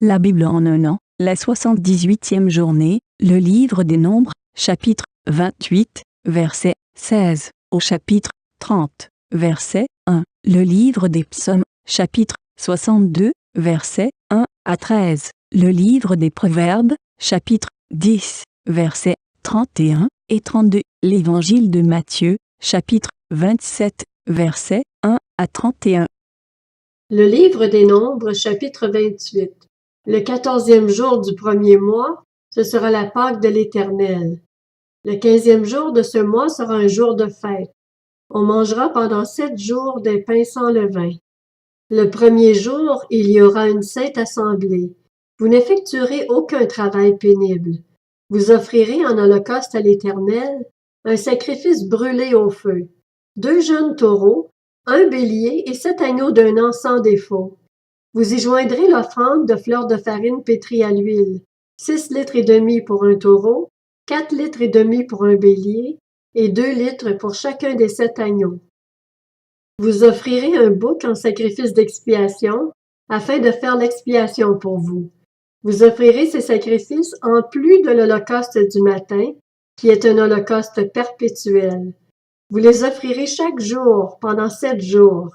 La Bible en un an, la 78e journée, le livre des Nombres, chapitre 28, verset 16, au chapitre 30, verset 1. Le livre des Psaumes, chapitre 62, verset 1 à 13. Le livre des Proverbes, chapitre 10, versets 31 et 32. L'évangile de Matthieu, chapitre 27, versets 1 à 31. Le livre des Nombres, chapitre 28. Le 14e jour du premier mois, ce sera la Pâque de l'Éternel. Le 15e jour de ce mois sera un jour de fête. On mangera pendant 7 jours des pains sans levain. Le premier jour, il y aura une sainte assemblée. Vous n'effectuerez aucun travail pénible. Vous offrirez en holocauste à l'Éternel un sacrifice brûlé au feu, 2 jeunes taureaux, un bélier et 7 agneaux d'un an sans défaut. Vous y joindrez l'offrande de fleurs de farine pétrie à l'huile, 6 litres et demi pour un taureau, 4 litres et demi pour un bélier, et 2 litres pour chacun des 7 agneaux. Vous offrirez un bouc en sacrifice d'expiation, afin de faire l'expiation pour vous. Vous offrirez ces sacrifices en plus de l'holocauste du matin, qui est un holocauste perpétuel. Vous les offrirez chaque jour, pendant 7 jours.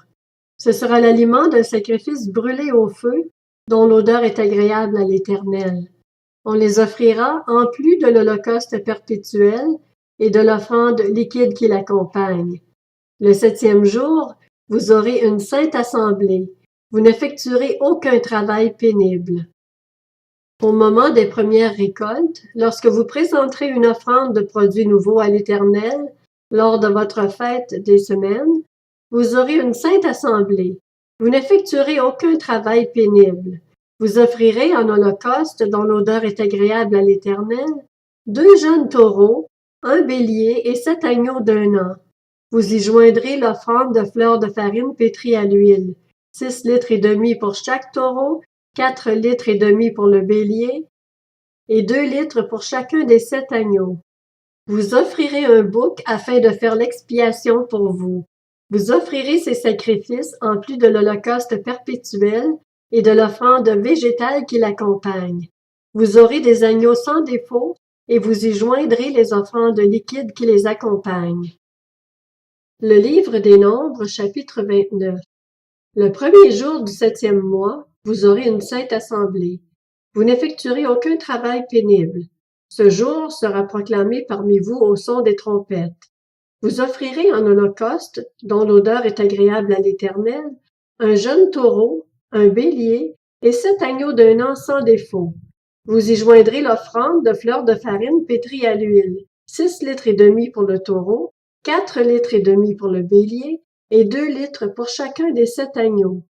Ce sera l'aliment d'un sacrifice brûlé au feu, dont l'odeur est agréable à l'Éternel. On les offrira en plus de l'holocauste perpétuel et de l'offrande liquide qui l'accompagne. Le 7e jour, vous aurez une sainte assemblée. Vous n'effectuerez aucun travail pénible. Au moment des premières récoltes, lorsque vous présenterez une offrande de produits nouveaux à l'Éternel, lors de votre fête des semaines, vous aurez une sainte assemblée. Vous n'effectuerez aucun travail pénible. Vous offrirez en holocauste dont l'odeur est agréable à l'Éternel, 2 jeunes taureaux, un bélier et 7 agneaux d'un an. Vous y joindrez l'offrande de fleurs de farine pétrie à l'huile, 6 litres et demi pour chaque taureau, 4 litres et demi pour le bélier, et 2 litres pour chacun des 7 agneaux. Vous offrirez un bouc afin de faire l'expiation pour vous. Vous offrirez ces sacrifices en plus de l'holocauste perpétuel et de l'offrande végétale qui l'accompagne. Vous aurez des agneaux sans défaut et vous y joindrez les offrandes liquides qui les accompagnent. Le livre des Nombres, chapitre 29. Le premier jour du 7e mois, vous aurez une sainte assemblée. Vous n'effectuerez aucun travail pénible. Ce jour sera proclamé parmi vous au son des trompettes. Vous offrirez en holocauste, dont l'odeur est agréable à l'Éternel, un jeune taureau, un bélier et 7 agneaux d'un an sans défaut. Vous y joindrez l'offrande de fleurs de farine pétrie à l'huile, 6 litres et demi pour le taureau, 4 litres et demi pour le bélier et 2 litres pour chacun des 7 agneaux.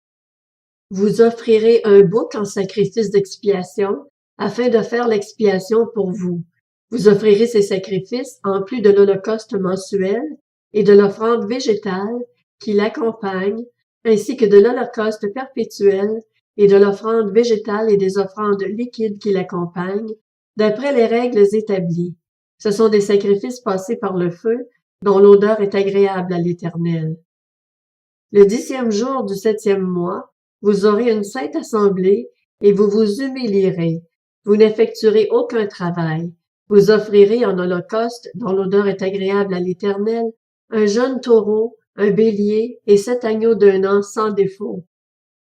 Vous offrirez un bouc en sacrifice d'expiation, afin de faire l'expiation pour vous. Vous offrirez ces sacrifices en plus de l'holocauste mensuel et de l'offrande végétale qui l'accompagne, ainsi que de l'holocauste perpétuel et de l'offrande végétale et des offrandes liquides qui l'accompagnent, d'après les règles établies. Ce sont des sacrifices passés par le feu, dont l'odeur est agréable à l'Éternel. Le 10e jour du 7e mois, vous aurez une sainte assemblée et vous vous humilierez. Vous n'effectuerez aucun travail. Vous offrirez en holocauste, dont l'odeur est agréable à l'Éternel, un jeune taureau, un bélier et 7 agneaux d'un an sans défaut.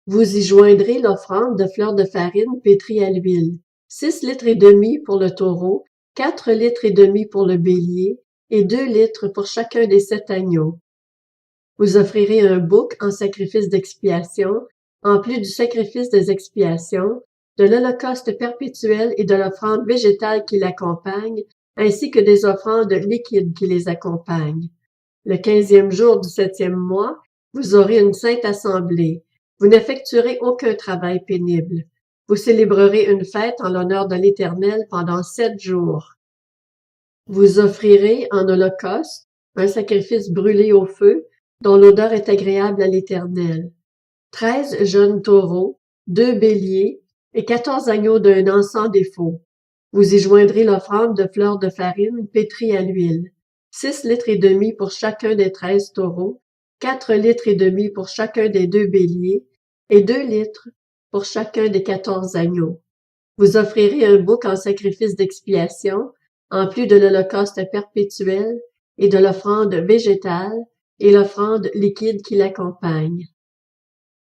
Vous y joindrez l'offrande de fleurs de farine pétrie à l'huile, 6 litres et demi pour le taureau, 4 litres et demi pour le bélier et 2 litres pour chacun des 7 agneaux. Vous offrirez un bouc en sacrifice d'expiation, en plus du sacrifice des expiations, de l'holocauste perpétuel et de l'offrande végétale qui l'accompagne, ainsi que des offrandes liquides qui les accompagnent. Le 15e jour du 7e mois, vous aurez une sainte assemblée. Vous n'effectuerez aucun travail pénible. Vous célébrerez une fête en l'honneur de l'Éternel pendant 7 jours. Vous offrirez en holocauste un sacrifice brûlé au feu, dont l'odeur est agréable à l'Éternel. 13 jeunes taureaux, 2 béliers et 14 agneaux d'un an sans défaut. Vous y joindrez l'offrande de fleurs de farine pétrie à l'huile, 6 litres et demi pour chacun des 13 taureaux, 4 litres et demi pour chacun des 2 béliers et 2 litres pour chacun des 14 agneaux. Vous offrirez un bouc en sacrifice d'expiation, en plus de l'holocauste perpétuel et de l'offrande végétale et l'offrande liquide qui l'accompagne.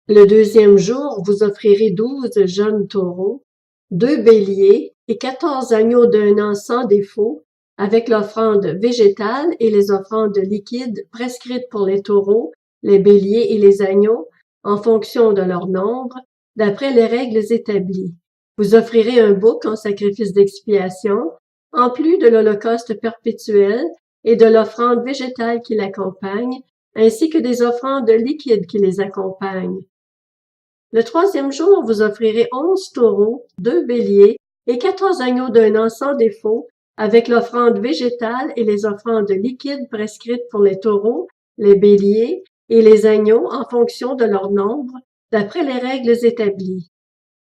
Le deuxième jour, vous offrirez 12 jeunes taureaux, 2 béliers et 14 agneaux d'un an sans défaut, avec l'offrande végétale et les offrandes liquides prescrites pour les taureaux, les béliers et les agneaux, en fonction de leur nombre, d'après les règles établies. Vous offrirez un bouc en sacrifice d'expiation, en plus de l'holocauste perpétuel et de l'offrande végétale qui l'accompagne, ainsi que des offrandes liquides qui les accompagnent. Le troisième jour, vous offrirez 11 taureaux, 2 béliers et 14 agneaux d'un an sans défaut, avec l'offrande végétale et les offrandes liquides prescrites pour les taureaux, les béliers et les agneaux en fonction de leur nombre, d'après les règles établies.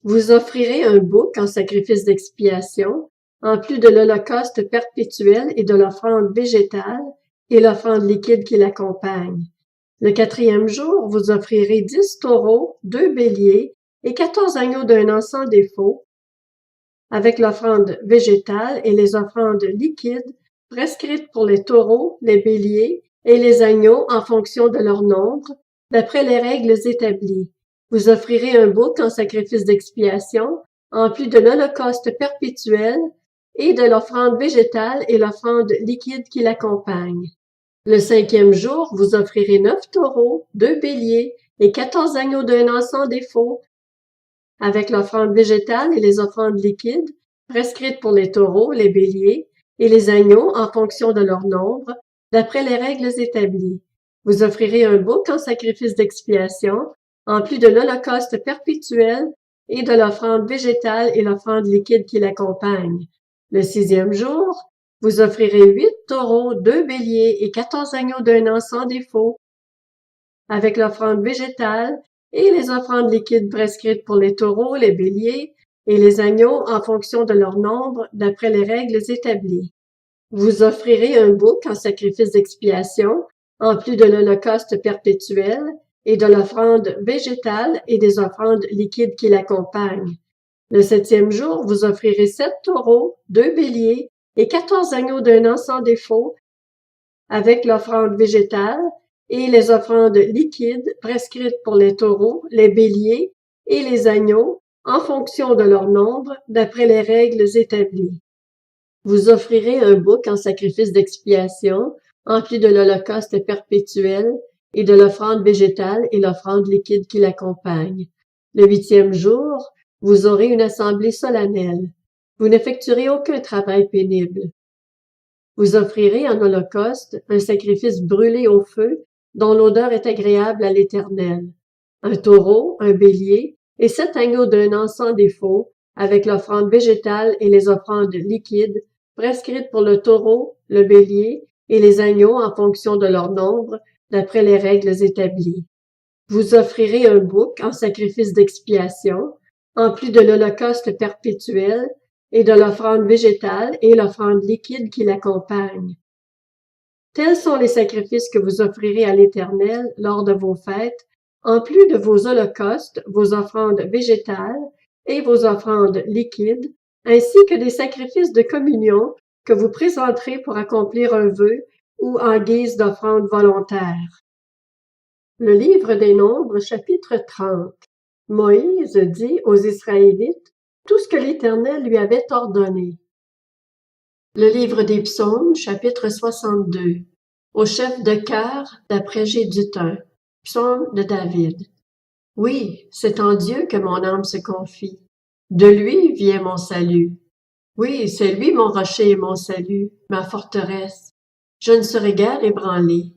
Vous offrirez un bouc en sacrifice d'expiation, en plus de l'holocauste perpétuel et de l'offrande végétale et l'offrande liquide qui l'accompagne. Le quatrième jour, vous offrirez 10 taureaux, 2 béliers et 14 agneaux d'un an sans défaut, avec l'offrande végétale et les offrandes liquides prescrites pour les taureaux, les béliers et les agneaux en fonction de leur nombre, d'après les règles établies. Vous offrirez un bouc en sacrifice d'expiation, en plus de l'holocauste perpétuel et de l'offrande végétale et l'offrande liquide qui l'accompagne. Le cinquième jour, vous offrirez 9 taureaux, 2 béliers et 14 agneaux d'un an sans défaut, avec l'offrande végétale et les offrandes liquides, prescrites pour les taureaux, les béliers et les agneaux en fonction de leur nombre, d'après les règles établies. Vous offrirez un bouc en sacrifice d'expiation, en plus de l'holocauste perpétuel et de l'offrande végétale et l'offrande liquide qui l'accompagne. Le sixième jour, vous offrirez 8 taureaux, 2 béliers et 14 agneaux d'un an sans défaut, avec l'offrande végétale et les offrandes liquides prescrites pour les taureaux, les béliers et les agneaux en fonction de leur nombre, d'après les règles établies. Vous offrirez un bouc en sacrifice d'expiation, en plus de l'holocauste perpétuel et de l'offrande végétale et des offrandes liquides qui l'accompagnent. Le septième jour, vous offrirez 7 taureaux, 2 béliers et 14 agneaux d'un an sans défaut, avec l'offrande végétale et les offrandes liquides prescrites pour les taureaux, les béliers et les agneaux en fonction de leur nombre, d'après les règles établies. Vous offrirez un bouc en sacrifice d'expiation, en plus de l'holocauste perpétuel et de l'offrande végétale et l'offrande liquide qui l'accompagne. Le huitième jour, vous aurez une assemblée solennelle. Vous n'effectuerez aucun travail pénible. Vous offrirez en holocauste un sacrifice brûlé au feu, dont l'odeur est agréable à l'Éternel. Un taureau, un bélier et 7 agneaux d'un an sans défaut, avec l'offrande végétale et les offrandes liquides, prescrites pour le taureau, le bélier et les agneaux en fonction de leur nombre, d'après les règles établies. Vous offrirez un bouc en sacrifice d'expiation, en plus de l'holocauste perpétuel et de l'offrande végétale et l'offrande liquide qui l'accompagne. Tels sont les sacrifices que vous offrirez à l'Éternel lors de vos fêtes, en plus de vos holocaustes, vos offrandes végétales et vos offrandes liquides, ainsi que des sacrifices de communion que vous présenterez pour accomplir un vœu ou en guise d'offrande volontaire. Le livre des Nombres, chapitre 30. Moïse dit aux Israélites tout ce que l'Éternel lui avait ordonné. Le livre des Psaumes, chapitre 62. Au chef de chœur, d'après Géduthun. Psaume de David. Oui, c'est en Dieu que mon âme se confie. De lui vient mon salut. Oui, c'est lui mon rocher et mon salut, ma forteresse. Je ne serai guère ébranlé.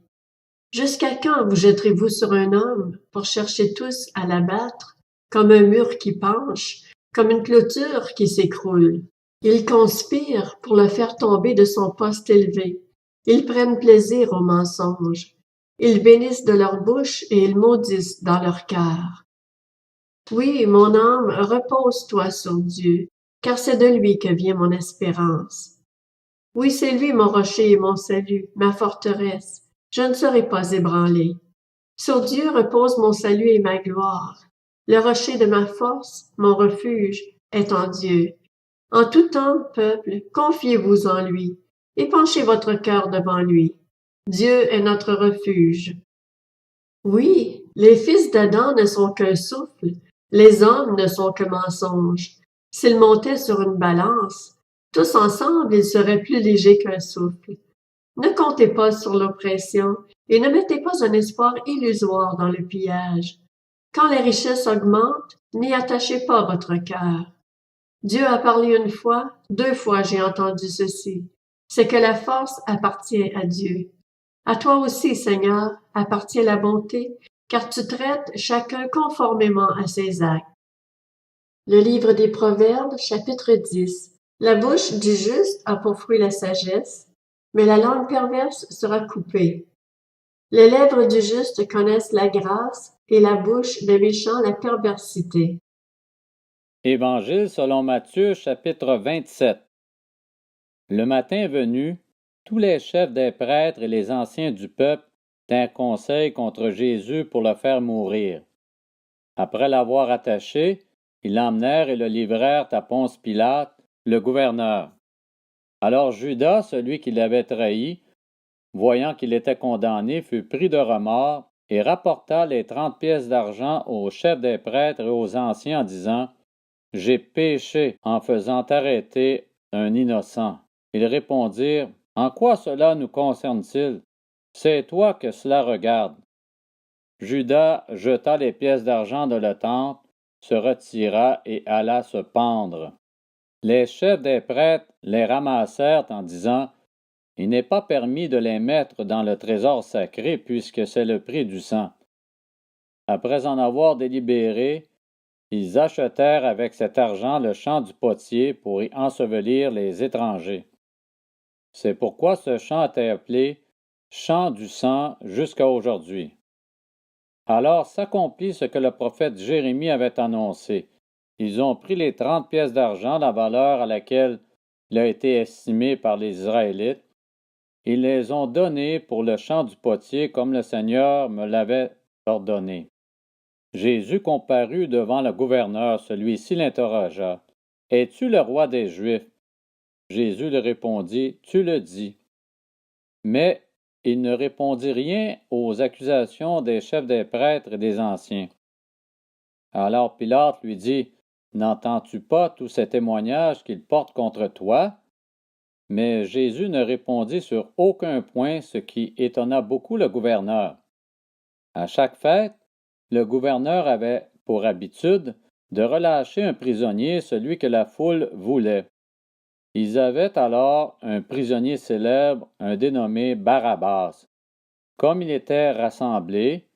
Jusqu'à quand vous jetterez-vous sur un homme pour chercher tous à l'abattre, comme un mur qui penche, comme une clôture qui s'écroule? Ils conspirent pour le faire tomber de son poste élevé. Ils prennent plaisir au mensonge. Ils bénissent de leur bouche et ils maudissent dans leur cœur. Oui, mon âme, repose-toi sur Dieu, car c'est de lui que vient mon espérance. Oui, c'est lui mon rocher et mon salut, ma forteresse. Je ne serai pas ébranlé. Sur Dieu repose mon salut et ma gloire. Le rocher de ma force, mon refuge, est en Dieu. En tout temps, peuple, confiez-vous en lui, et penchez votre cœur devant lui. Dieu est notre refuge. Oui, les fils d'Adam ne sont qu'un souffle, les hommes ne sont que mensonges. S'ils montaient sur une balance, tous ensemble ils seraient plus légers qu'un souffle. Ne comptez pas sur l'oppression, et ne mettez pas un espoir illusoire dans le pillage. Quand les richesses augmentent, n'y attachez pas votre cœur. Dieu a parlé une fois, 2 fois j'ai entendu ceci. C'est que la force appartient à Dieu. À toi aussi, Seigneur, appartient la bonté, car tu traites chacun conformément à ses actes. Le livre des Proverbes, chapitre 10. La bouche du juste a pour fruit la sagesse, mais la langue perverse sera coupée. Les lèvres du juste connaissent la grâce, et la bouche des méchants la perversité. Évangile selon Matthieu, chapitre 27. Le matin venu, tous les chefs des prêtres et les anciens du peuple tinrent conseil contre Jésus pour le faire mourir. Après l'avoir attaché, ils l'emmenèrent et le livrèrent à Ponce Pilate, le gouverneur. Alors Judas, celui qui l'avait trahi, voyant qu'il était condamné, fut pris de remords et rapporta les 30 pièces d'argent aux chefs des prêtres et aux anciens en disant « J'ai péché en faisant arrêter un innocent. » Ils répondirent « En quoi cela nous concerne-t-il? C'est toi que cela regarde. » Judas jeta les pièces d'argent de le temple, se retira et alla se pendre. Les chefs des prêtres les ramassèrent en disant « Il n'est pas permis de les mettre dans le trésor sacré puisque c'est le prix du sang. » Après en avoir délibéré, ils achetèrent avec cet argent le champ du potier pour y ensevelir les étrangers. C'est pourquoi ce champ a été appelé champ du sang jusqu'à aujourd'hui. Alors s'accomplit ce que le prophète Jérémie avait annoncé. Ils ont pris les 30 pièces d'argent, la valeur à laquelle il a été estimé par les Israélites. Ils les ont données pour le champ du potier comme le Seigneur me l'avait ordonné. Jésus comparut devant le gouverneur, celui-ci l'interrogea. « Es-tu le roi des Juifs? » Jésus lui répondit, « Tu le dis. » Mais il ne répondit rien aux accusations des chefs des prêtres et des anciens. Alors Pilate lui dit, « N'entends-tu pas tous ces témoignages qu'ils portent contre toi? » Mais Jésus ne répondit sur aucun point, ce qui étonna beaucoup le gouverneur. À chaque fête, le gouverneur avait pour habitude de relâcher un prisonnier, celui que la foule voulait. Ils avaient alors un prisonnier célèbre, un dénommé Barabbas. Comme il était rassemblé,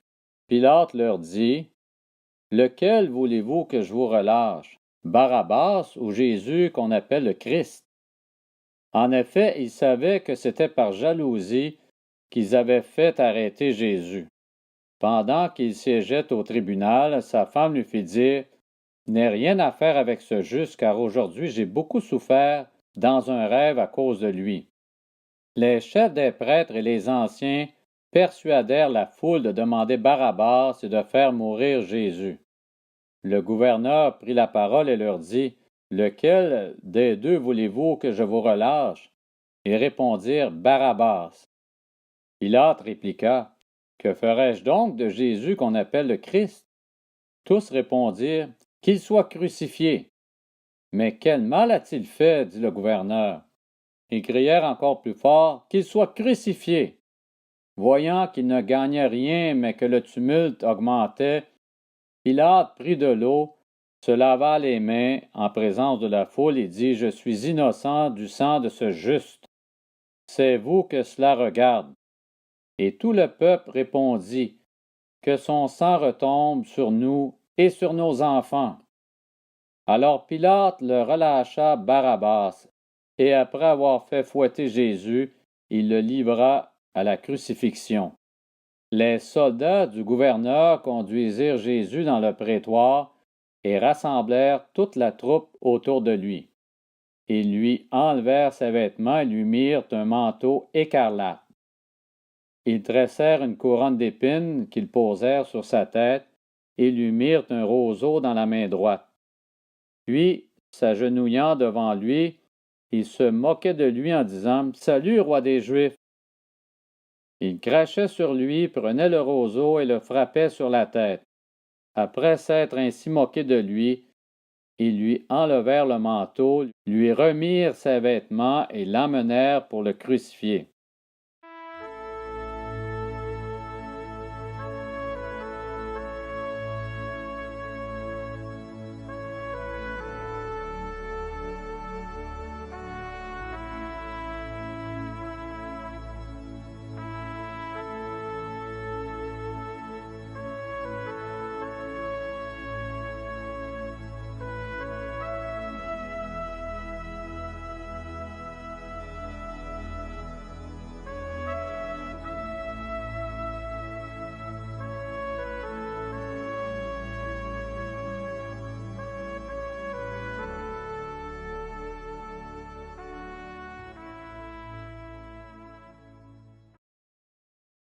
Pilate leur dit, « Lequel voulez-vous que je vous relâche, Barabbas ou Jésus qu'on appelle le Christ? » En effet, ils savaient que c'était par jalousie qu'ils avaient fait arrêter Jésus. Pendant qu'il siégeait au tribunal, sa femme lui fit dire « N'aie rien à faire avec ce juste, car aujourd'hui j'ai beaucoup souffert dans un rêve à cause de lui. » Les chefs des prêtres et les anciens persuadèrent la foule de demander Barabbas et de faire mourir Jésus. Le gouverneur prit la parole et leur dit « Lequel des deux voulez-vous que je vous relâche? » Ils répondirent « Barabbas. » Pilate répliqua « Que ferai-je donc de Jésus qu'on appelle le Christ? » Tous répondirent « Qu'il soit crucifié. » Mais quel mal a-t-il fait? Dit le gouverneur. Ils crièrent encore plus fort « Qu'il soit crucifié. » Voyant qu'ils ne gagnaient rien, mais que le tumulte augmentait, Pilate prit de l'eau, se lava les mains en présence de la foule et dit « Je suis innocent du sang de ce juste. C'est vous que cela regarde. » Et tout le peuple répondit « Que son sang retombe sur nous et sur nos enfants. » Alors Pilate le relâcha Barabbas, et après avoir fait fouetter Jésus, il le livra à la crucifixion. Les soldats du gouverneur conduisirent Jésus dans le prétoire et rassemblèrent toute la troupe autour de lui. Ils lui enlevèrent ses vêtements et lui mirent un manteau écarlate. Ils tressèrent une couronne d'épines qu'ils posèrent sur sa tête et lui mirent un roseau dans la main droite. Puis, s'agenouillant devant lui, ils se moquaient de lui en disant « Salut, roi des Juifs !» Ils crachaient sur lui, prenaient le roseau et le frappaient sur la tête. Après s'être ainsi moqués de lui, ils lui enlevèrent le manteau, lui remirent ses vêtements et l'emmenèrent pour le crucifier.